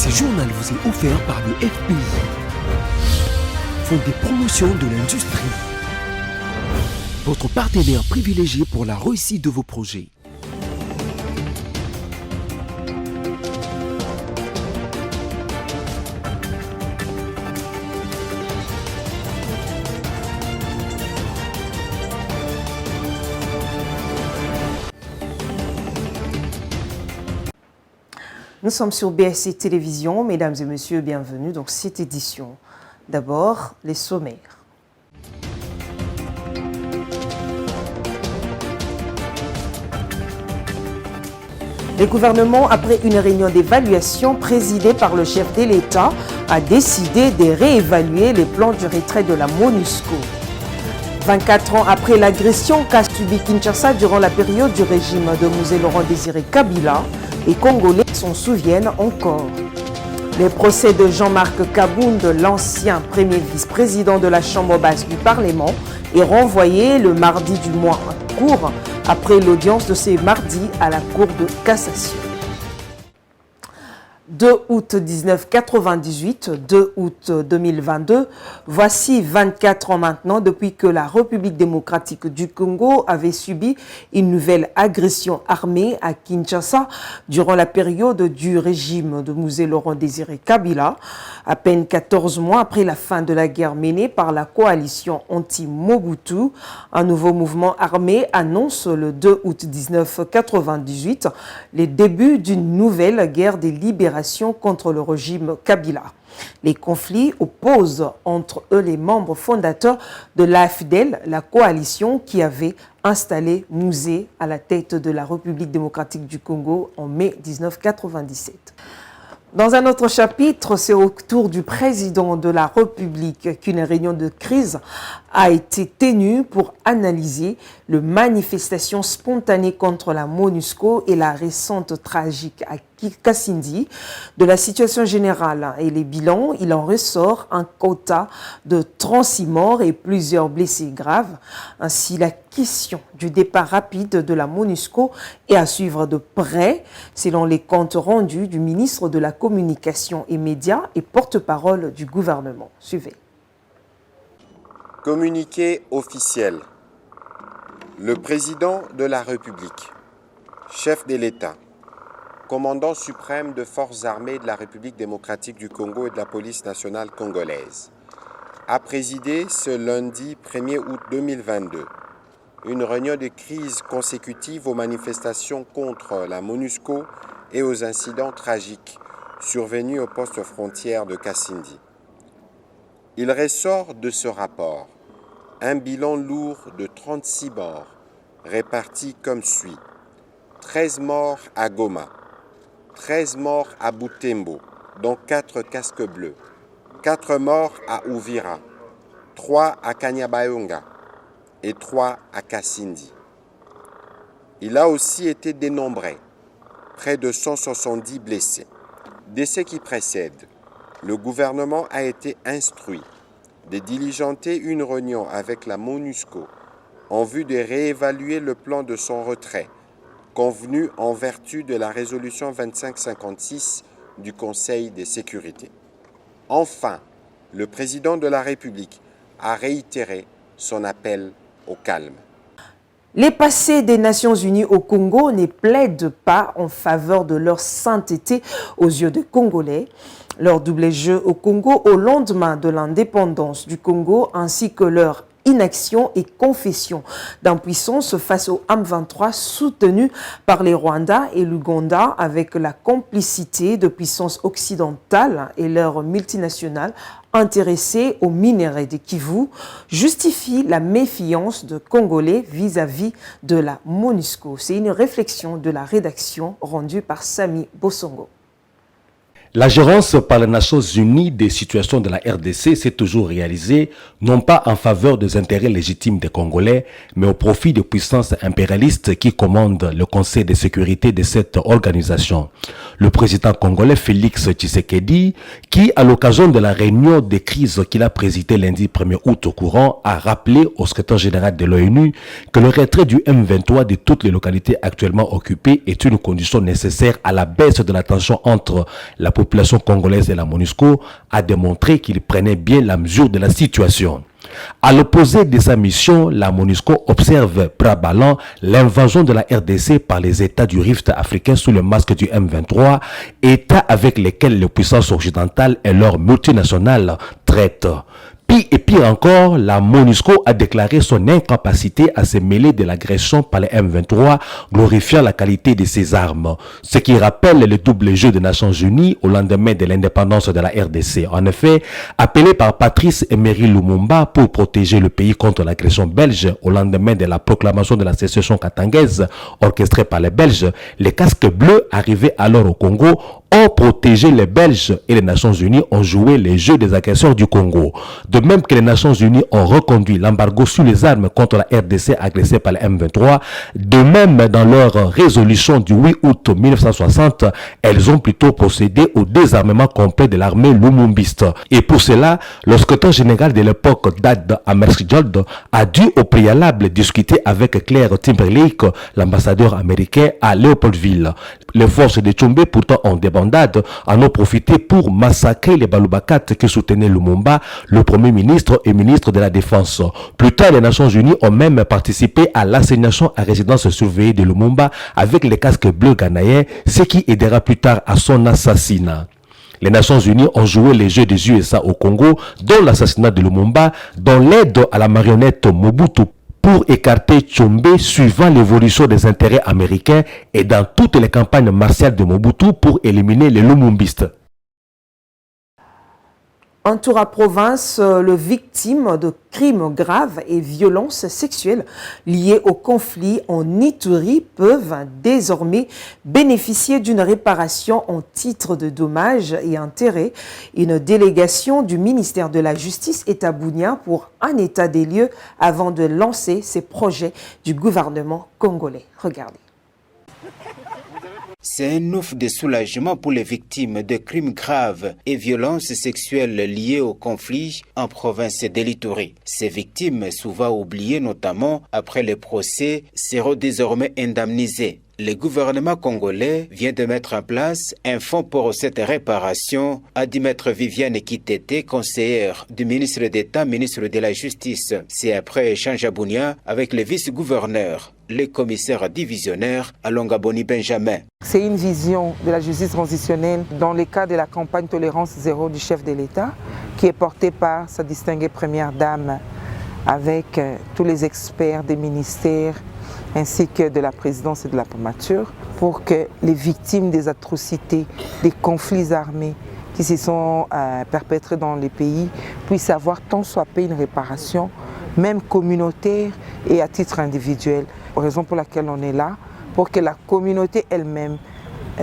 Ce journal vous est offert par le FPI, Fonds des promotions de l'industrie, votre partenaire privilégié pour la réussite de vos projets. Nous sommes sur BSC Télévision, mesdames et messieurs, bienvenue dans cette édition. D'abord, les sommaires. Le gouvernement, après une réunion d'évaluation présidée par le chef de l'État, a décidé de réévaluer les plans du retrait de la MONUSCO. 24 ans après l'agression qu'a subi Kinshasa durant la période du régime de Mzee Laurent Désiré Kabila, les Congolais s'en souviennent encore. Le procès de Jean-Marc Kabound, l'ancien premier vice-président de la Chambre basse du Parlement, est renvoyé le mardi du mois en cours après l'audience de ce mardi à la Cour de cassation. 2 août 1998, 2 août 2022, voici 24 ans maintenant depuis que la République démocratique du Congo avait subi une nouvelle agression armée à Kinshasa durant la période du régime de Mzee Laurent Désiré Kabila. À peine 14 mois après la fin de la guerre menée par la coalition anti-Mobutu, un nouveau mouvement armé annonce le 2 août 1998 les débuts d'une nouvelle guerre des libérations contre le régime Kabila. Les conflits opposent entre eux les membres fondateurs de l'AFDEL, la coalition qui avait installé Mzee à la tête de la République démocratique du Congo en mai 1997. Dans un autre chapitre, c'est au tour du président de la République qu'une réunion de crise a été tenue pour analyser les manifestations spontanées contre la MONUSCO et la récente tragique à Kasindi. De la situation générale et les bilans, il en ressort un quota de 36 morts et plusieurs blessés graves. Ainsi, la question du départ rapide de la MONUSCO est à suivre de près, selon les comptes rendus du ministre de la Communication et Médias et porte-parole du gouvernement. Suivez. Communiqué officiel. Le président de la République, chef de l'État, commandant suprême de forces armées de la République démocratique du Congo et de la police nationale congolaise, a présidé ce lundi 1er août 2022 une réunion de crise consécutive aux manifestations contre la MONUSCO et aux incidents tragiques survenus au poste frontière de Kasindi. Il ressort de ce rapport un bilan lourd de 36 morts répartis comme suit: 13 morts à Goma, 13 morts à Butembo, dont 4 casques bleus, 4 morts à Uvira, 3 à Kanyabayonga et 3 à Kasindi. Il a aussi été dénombré près de 170 blessés. Décès qui précèdent, le gouvernement a été instruit de diligenter une réunion avec la MONUSCO en vue de réévaluer le plan de son retrait, convenu en vertu de la résolution 2556 du Conseil de sécurité. Enfin, le président de la République a réitéré son appel au calme. Les passés des Nations Unies au Congo ne plaident pas en faveur de leur sainteté aux yeux des Congolais. Leur double jeu au Congo au lendemain de l'indépendance du Congo ainsi que leur inaction et confession d'impuissance face au M23 soutenu par les Rwandais et l'Ouganda avec la complicité de puissances occidentales et leurs multinationales intéressées aux minerais de Kivu justifie la méfiance de Congolais vis-à-vis de la MONUSCO. C'est une réflexion de la rédaction rendue par Samy Bosongo. La gérance par les Nations Unies des situations de la RDC s'est toujours réalisée, non pas en faveur des intérêts légitimes des Congolais, mais au profit des puissances impérialistes qui commandent le Conseil de sécurité de cette organisation. Le président congolais Félix Tshisekedi, qui, à l'occasion de la réunion de crise qu'il a présidée lundi 1er août au courant, a rappelé au secrétaire général de l'ONU que le retrait du M23 de toutes les localités actuellement occupées est une condition nécessaire à la baisse de la tension entre la population congolaise et la MONUSCO a démontré qu'il prenait bien la mesure de la situation. À l'opposé de sa mission, la MONUSCO observe bras ballants l'invasion de la RDC par les États du Rift africain sous le masque du M23, États avec lesquels les puissances occidentales et leurs multinationales traitent. Et pire encore, la MONUSCO a déclaré son incapacité à se mêler de l'agression par les M23, glorifiant la qualité de ses armes. Ce qui rappelle le double jeu des Nations Unies au lendemain de l'indépendance de la RDC. En effet, appelé par Patrice Emery Lumumba pour protéger le pays contre l'agression belge au lendemain de la proclamation de la sécession katangaise orchestrée par les Belges, les casques bleus arrivés alors au Congo ont protégé les Belges et les Nations Unies ont joué les jeux des agresseurs du Congo. De même que les Nations Unies ont reconduit l'embargo sur les armes contre la RDC agressée par les M23, de même dans leur résolution du 8 août 1960, elles ont plutôt procédé au désarmement complet de l'armée lumumbiste. Et pour cela, le secrétaire général de l'époque, Dad Hammarskjöld, a dû au préalable discuter avec Claire Timberlake, l'ambassadeur américain à Léopoldville. Les forces de Tchombe, pourtant en débandade, en ont profité pour massacrer les Balubakat qui soutenaient Lumumba, le Premier ministre et ministre de la Défense. Plus tard, les Nations Unies ont même participé à l'assignation à résidence surveillée de Lumumba avec les casques bleus ghanéens, ce qui aidera plus tard à son assassinat. Les Nations Unies ont joué les jeux des USA au Congo, dont l'assassinat de Lumumba, dont l'aide à la marionnette Mobutu pour écarter Tchombe suivant l'évolution des intérêts américains et dans toutes les campagnes martiales de Mobutu pour éliminer les lumumbistes. En Toura province, les victimes de crimes graves et violences sexuelles liées au conflit en Ituri peuvent désormais bénéficier d'une réparation en titre de dommages et intérêts. Une délégation du ministère de la Justice est à Bunia pour un état des lieux avant de lancer ces projets du gouvernement congolais. Regardez. C'est un ouf de soulagement pour les victimes de crimes graves et violences sexuelles liées au conflit en province de l'Ituri. Ces victimes, souvent oubliées notamment après les procès, seront désormais indemnisées. Le gouvernement congolais vient de mettre en place un fonds pour cette réparation, a dit Maître Viviane Kitete, conseillère du ministre d'État, ministre de la Justice. C'est après échange à Bunia avec le vice-gouverneur, le commissaire divisionnaire Alonga Boni Benjamin. C'est une vision de la justice transitionnelle dans le cadre de la campagne Tolérance Zéro du chef de l'État, qui est portée par sa distinguée première dame avec tous les experts des ministères ainsi que de la présidence et de la primature, pour que les victimes des atrocités, des conflits armés qui se sont perpétrés dans les pays puissent avoir tant soit peu une réparation, même communautaire et à titre individuel. Raison pour laquelle on est là, pour que la communauté elle-même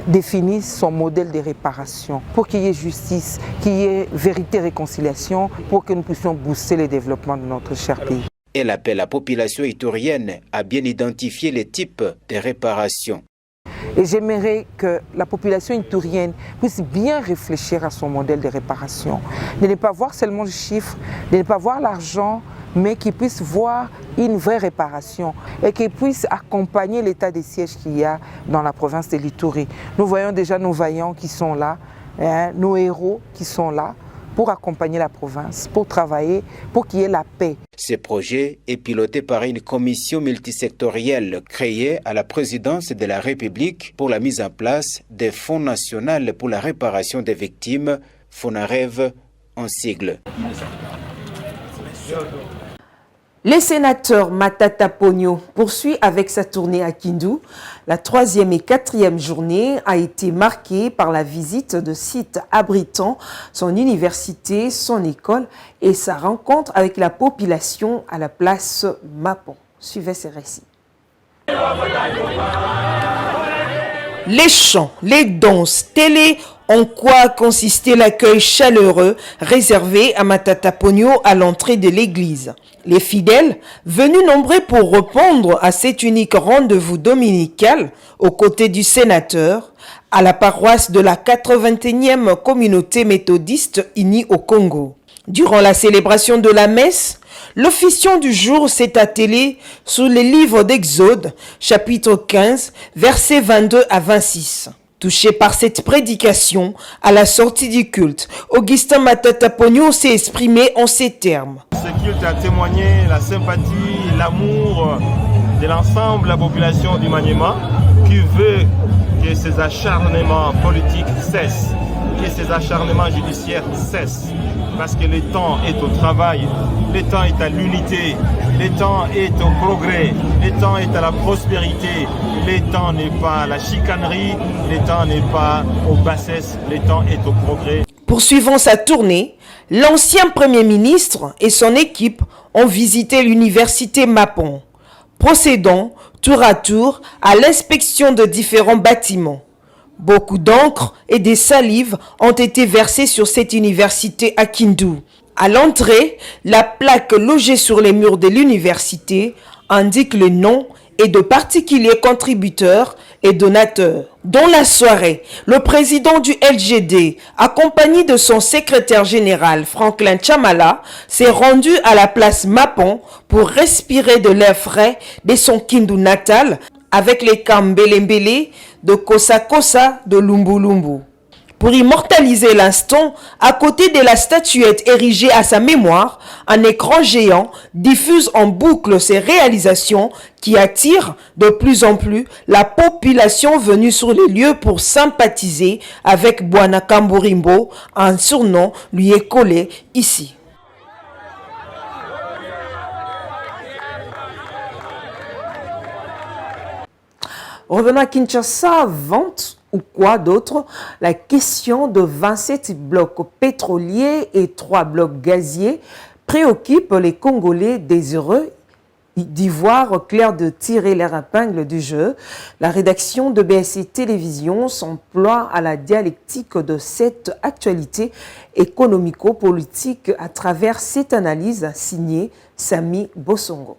définisse son modèle de réparation, pour qu'il y ait justice, qu'il y ait vérité et réconciliation, pour que nous puissions booster le développement de notre cher pays. Elle appelle la population iturienne à bien identifier les types de réparation. Et j'aimerais que la population iturienne puisse bien réfléchir à son modèle de réparation. De ne pas voir seulement le chiffre, de ne pas voir l'argent, mais qu'ils puissent voir une vraie réparation et qu'ils puissent accompagner l'état des sièges qu'il y a dans la province de l'Ituri. Nous voyons déjà nos vaillants qui sont là, nos héros qui sont là, pour accompagner la province, pour travailler, pour qu'il y ait la paix. Ce projet est piloté par une commission multisectorielle créée à la présidence de la République pour la mise en place des fonds nationaux pour la réparation des victimes, FONAREV en sigle. Le sénateur Matata Ponyo poursuit avec sa tournée à Kindu. La 3e et 4e journée a été marquée par la visite de sites abritant son université, son école et sa rencontre avec la population à la place Mapon. Suivez ces récits. Les chants, les danses, télé, en quoi consistait l'accueil chaleureux réservé à Matata Ponyo à l'entrée de l'église. Les fidèles, venus nombreux pour répondre à cet unique rendez-vous dominical aux côtés du sénateur, à la paroisse de la 81e communauté méthodiste unie au Congo. Durant la célébration de la messe, l'officiant du jour s'est attelé sur le livre d'Exode, chapitre 15, versets 22 à 26. Touché par cette prédication, à la sortie du culte, Augustin Matata Pogno s'est exprimé en ces termes. Ce culte a témoigné la sympathie et l'amour de l'ensemble de la population du Maniema qui veut que ces acharnements politiques cessent, que ces acharnements judiciaires cessent. Parce que le temps est au travail, le temps est à l'unité, le temps est au progrès, le temps est à la prospérité, le temps n'est pas à la chicanerie, le temps n'est pas aux bassesses, le temps est au progrès. Poursuivant sa tournée, l'ancien Premier ministre et son équipe ont visité l'université Mapon, procédant tour à tour à l'inspection de différents bâtiments. Beaucoup d'encre et des salives ont été versées sur cette université à Kindu. À l'entrée, la plaque logée sur les murs de l'université indique le nom et de particuliers contributeurs et donateurs. Dans la soirée, le président du LGD, accompagné de son secrétaire général Franklin Chamala, s'est rendu à la place Mapon pour respirer de l'air frais de son Kindu natal avec les camps Mbele de Kosa Kosa de Lumbu Lumbu. Pour immortaliser l'instant, à côté de la statuette érigée à sa mémoire, un écran géant diffuse en boucle ses réalisations qui attirent de plus en plus la population venue sur les lieux pour sympathiser avec Bwana Kamburimbo. Un surnom lui est collé ici. Revenons à Kinshasa, vente ou quoi d'autre? La question de 27 blocs pétroliers et 3 blocs gaziers préoccupe les Congolais désireux d'y voir clair de tirer leur épingle du jeu. La rédaction de BSC Télévision s'emploie à la dialectique de cette actualité économico-politique à travers cette analyse signée Sami Bosongo.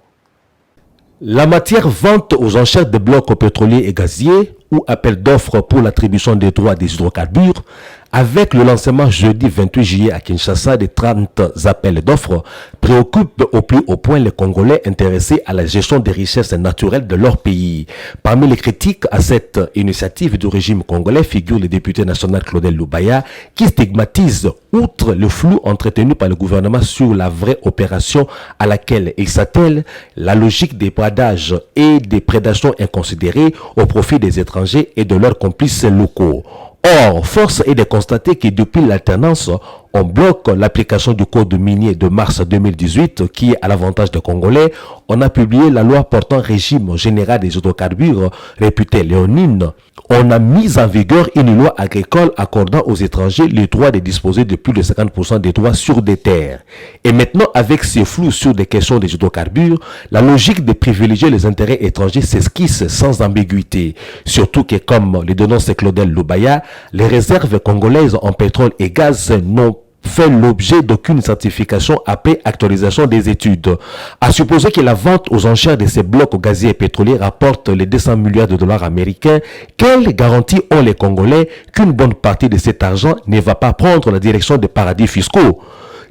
La matière vente aux enchères de blocs pétroliers et gaziers ou appel d'offres pour l'attribution des droits des hydrocarbures, avec le lancement jeudi 28 juillet à Kinshasa des 30 appels d'offres, préoccupe au plus haut point les Congolais intéressés à la gestion des richesses naturelles de leur pays. Parmi les critiques à cette initiative du régime congolais figure le député national Claudel Lubaya qui stigmatise, outre le flou entretenu par le gouvernement sur la vraie opération à laquelle il s'attelle, la logique des bradages et des prédations inconsidérées au profit des étrangers et de leurs complices locaux. Or, force est de constater que depuis l'alternance, on bloque l'application du code minier de mars 2018 qui est à l'avantage des Congolais. On a publié la loi portant régime général des hydrocarbures réputée léonine. On a mis en vigueur une loi agricole accordant aux étrangers le droit de disposer de plus de 50% des droits sur des terres. Et maintenant, avec ces flous sur des questions des hydrocarbures, la logique de privilégier les intérêts étrangers s'esquisse sans ambiguïté. Surtout que, comme le dénonce Claudel Lubaya, les réserves congolaises en pétrole et gaz n'ont fait l'objet d'aucune certification après actualisation des études. À supposer que la vente aux enchères de ces blocs gaziers et pétroliers rapporte les 200 milliards de dollars américains, quelle garantie ont les Congolais qu'une bonne partie de cet argent ne va pas prendre la direction des paradis fiscaux?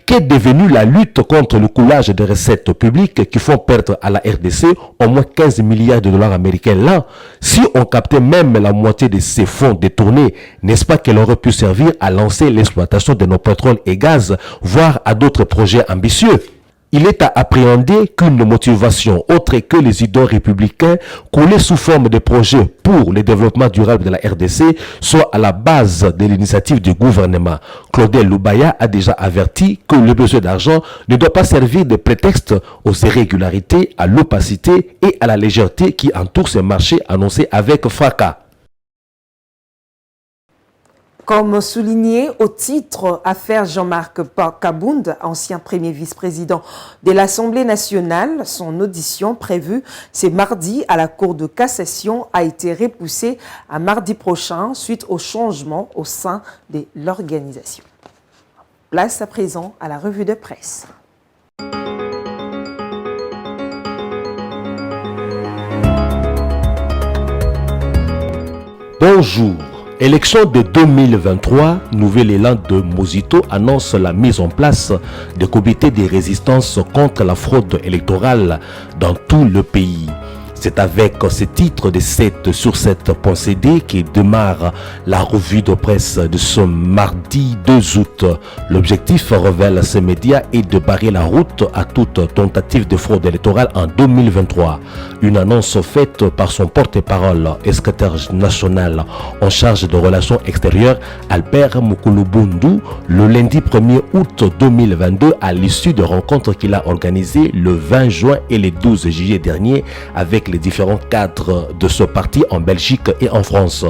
Qu'est devenue la lutte contre le coulage des recettes publiques qui font perdre à la RDC au moins 15 milliards de dollars américains là? Si on captait même la moitié de ces fonds détournés, n'est-ce pas qu'elle aurait pu servir à lancer l'exploitation de nos pétroles et gaz, voire à d'autres projets ambitieux? Il est à appréhender qu'une motivation autre que les idéaux républicains coulés sous forme de projets pour le développement durable de la RDC soit à la base de l'initiative du gouvernement. Claudel Lubaya a déjà averti que le besoin d'argent ne doit pas servir de prétexte aux irrégularités, à l'opacité et à la légèreté qui entourent ces marchés annoncés avec fracas. Comme souligné au titre Affaire Jean-Marc Kabound, ancien premier vice-président de l'Assemblée nationale, son audition prévue ce mardi à la Cour de cassation a été repoussée à mardi prochain suite au changement au sein de l'organisation. Place à présent à la revue de presse. Bonjour. Élection de 2023, nouvel élan de Mozito annonce la mise en place de comités de résistance contre la fraude électorale dans tout le pays. C'est avec ce titre de 7/7.cd qui démarre la revue de presse de ce mardi 2 août. L'objectif, révèle ces médias, est de barrer la route à toute tentative de fraude électorale en 2023. Une annonce faite par son porte-parole et secrétaire national en charge de relations extérieures, Albert Mukulubundu, le lundi 1er août 2022 à l'issue de rencontres qu'il a organisées le 20 juin et le 12 juillet dernier avec les différents cadres de ce parti en Belgique et en France.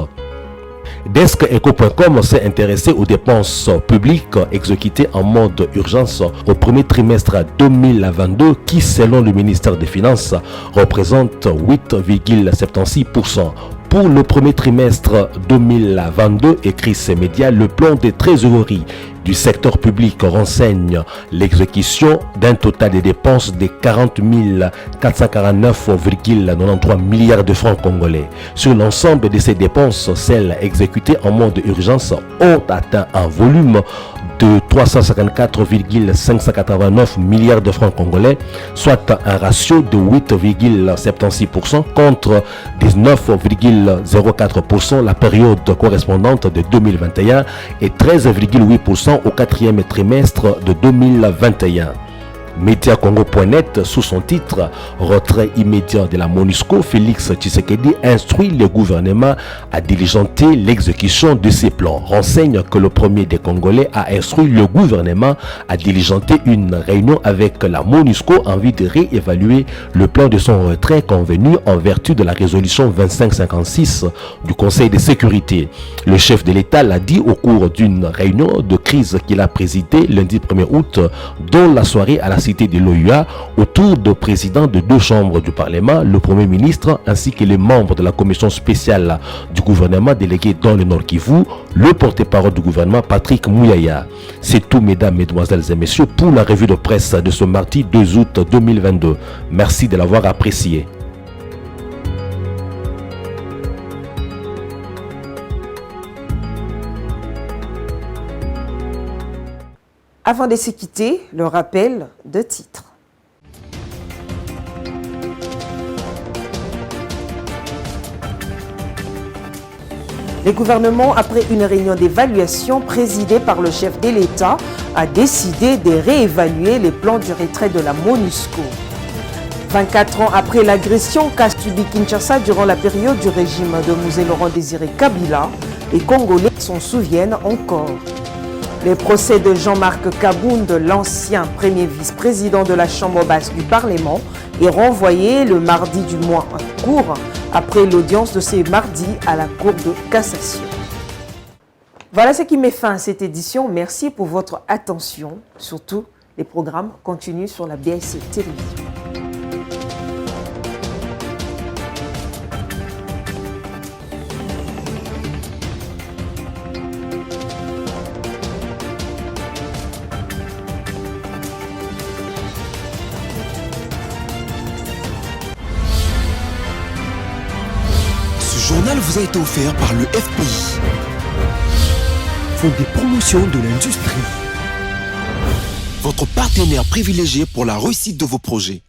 DeskEco.com s'est intéressé aux dépenses publiques exécutées en mode urgence au premier trimestre 2022 qui, selon le ministère des Finances, représente 8,76%. Pour le premier trimestre 2022, écrit ces médias, le plan de trésorerie du secteur public renseigne l'exécution d'un total de dépenses de 40 449,93 milliards de francs congolais. Sur l'ensemble de ces dépenses, celles exécutées en mode urgence ont atteint un volume de 354,589 milliards de francs congolais, soit un ratio de 8,76% contre 19,04% la période correspondante de 2021 et 13,8% au quatrième trimestre de 2021. Mediacongo.net, sous son titre « Retrait immédiat de la MONUSCO », Félix Tshisekedi instruit le gouvernement à diligenter l'exécution de ses plans. Renseigne que le premier des Congolais a instruit le gouvernement à diligenter une réunion avec la MONUSCO en vue de réévaluer le plan de son retrait convenu en vertu de la résolution 2556 du Conseil de sécurité. Le chef de l'État l'a dit au cours d'une réunion de crise qu'il a présidée lundi 1er août, dont la soirée à la cité de l'OUA, autour de présidents de deux chambres du Parlement, le Premier ministre ainsi que les membres de la commission spéciale du gouvernement délégué dans le Nord Kivu, le porte-parole du gouvernement Patrick Mouyaya. C'est tout, mesdames, mesdemoiselles et messieurs, pour la revue de presse de ce mardi 2 août 2022. Merci de l'avoir apprécié. Avant de se quitter, le rappel de titres. Le gouvernement, après une réunion d'évaluation présidée par le chef de l'État, a décidé de réévaluer les plans du retrait de la MONUSCO. 24 ans après l'agression qu'a subi Kinshasa durant la période du régime de Mouzé Laurent Désiré Kabila, les Congolais s'en souviennent encore. Le procès de Jean-Marc Kabound, l'ancien premier vice-président de la Chambre basse du Parlement, est renvoyé le mardi du mois en cours après l'audience de ce mardi à la Cour de cassation. Voilà ce qui met fin à cette édition. Merci pour votre attention. Surtout, les programmes continuent sur la BIC Télévision. Ce journal vous a été offert par le FPI, Fonds des promotions de l'industrie, votre partenaire privilégié pour la réussite de vos projets.